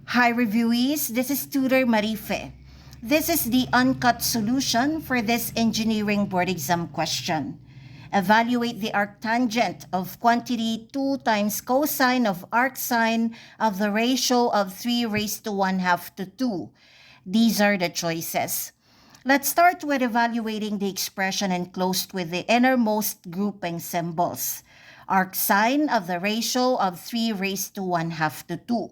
Hi reviewees, this is Tutor Marife. This is the uncut solution for this engineering board exam question. Evaluate the arctangent of quantity 2 times cosine of arcsine of the ratio of 3 raised to 1/2 to 2. These are the choices. Let's start with evaluating the expression enclosed with the innermost grouping symbols. Arcsine of the ratio of 3 raised to 1/2 to 2.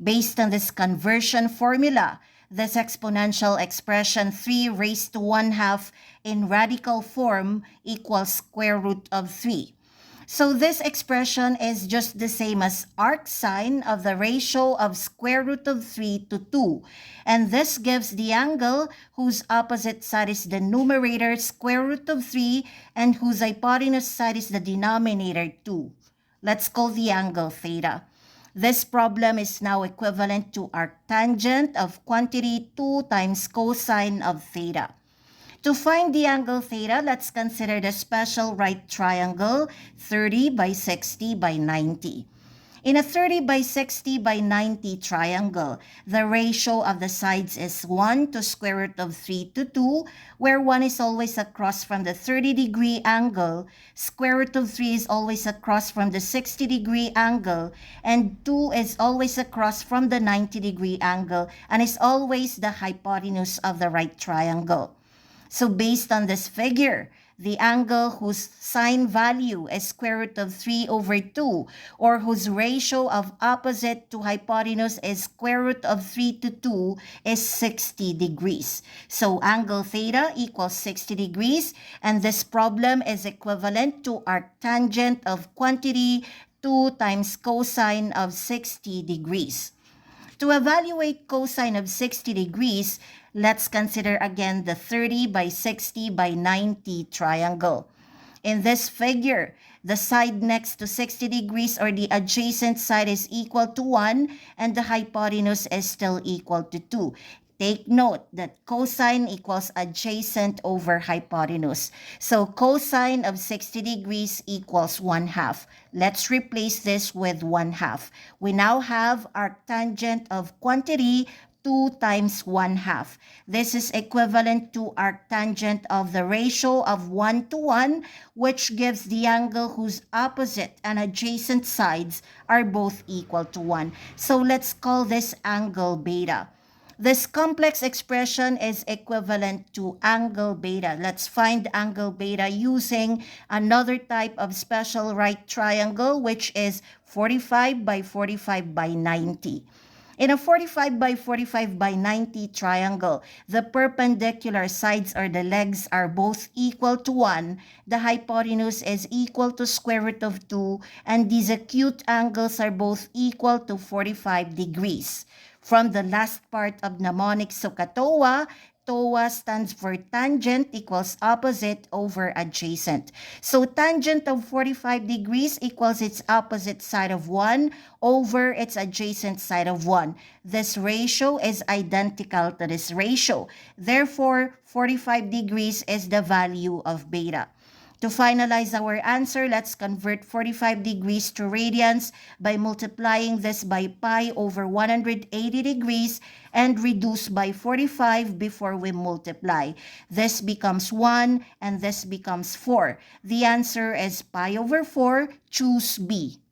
Based on this conversion formula, this exponential expression 3 raised to 1/2 in radical form equals square root of 3. So this expression is just the same as arcsine of the ratio of square root of 3 to 2. And this gives the angle whose opposite side is the numerator square root of 3 and whose hypotenuse side is the denominator 2. Let's call the angle theta. This problem is now equivalent to arctangent of quantity 2 times cosine of theta. To find the angle theta, let's consider the special right triangle 30 by 60 by 90. In a 30 by 60 by 90 triangle, the ratio of the sides is 1 to square root of 3 to 2, where 1 is always across from the 30-degree angle, square root of 3 is always across from the 60-degree angle, and 2 is always across from the 90-degree angle and is always the hypotenuse of the right triangle. So based on this figure, the angle whose sine value is square root of 3 over 2 or whose ratio of opposite to hypotenuse is square root of 3 to 2 is 60 degrees. So angle theta equals 60 degrees, and this problem is equivalent to arctangent of quantity 2 times cosine of 60 degrees. To evaluate cosine of 60 degrees, let's consider again the 30 by 60 by 90 triangle. In this figure, the side next to 60 degrees or the adjacent side is equal to 1 and the hypotenuse is still equal to 2. Take note that cosine equals adjacent over hypotenuse. So cosine of 60 degrees equals 1/2. Let's replace this with 1/2. We now have arctangent of quantity 2 times 1/2. This is equivalent to arctangent of the ratio of 1 to 1, which gives the angle whose opposite and adjacent sides are both equal to 1. So let's call this angle beta. This complex expression is equivalent to angle beta. Let's find angle beta using another type of special right triangle, which is 45 by 45 by 90. In a 45 by 45 by 90 triangle, the perpendicular sides or the legs are both equal to 1, the hypotenuse is equal to square root of 2, and these acute angles are both equal to 45 degrees. From the last part of mnemonics SOHCAHTOA, TOA stands for tangent equals opposite over adjacent. So tangent of 45 degrees equals its opposite side of 1 over its adjacent side of 1. This ratio is identical to this ratio. Therefore, 45 degrees is the value of beta. To finalize our answer, let's convert 45 degrees to radians by multiplying this by pi over 180 degrees and reduce by 45 before we multiply. This becomes 1 and this becomes 4. The answer is pi over 4. Choose B.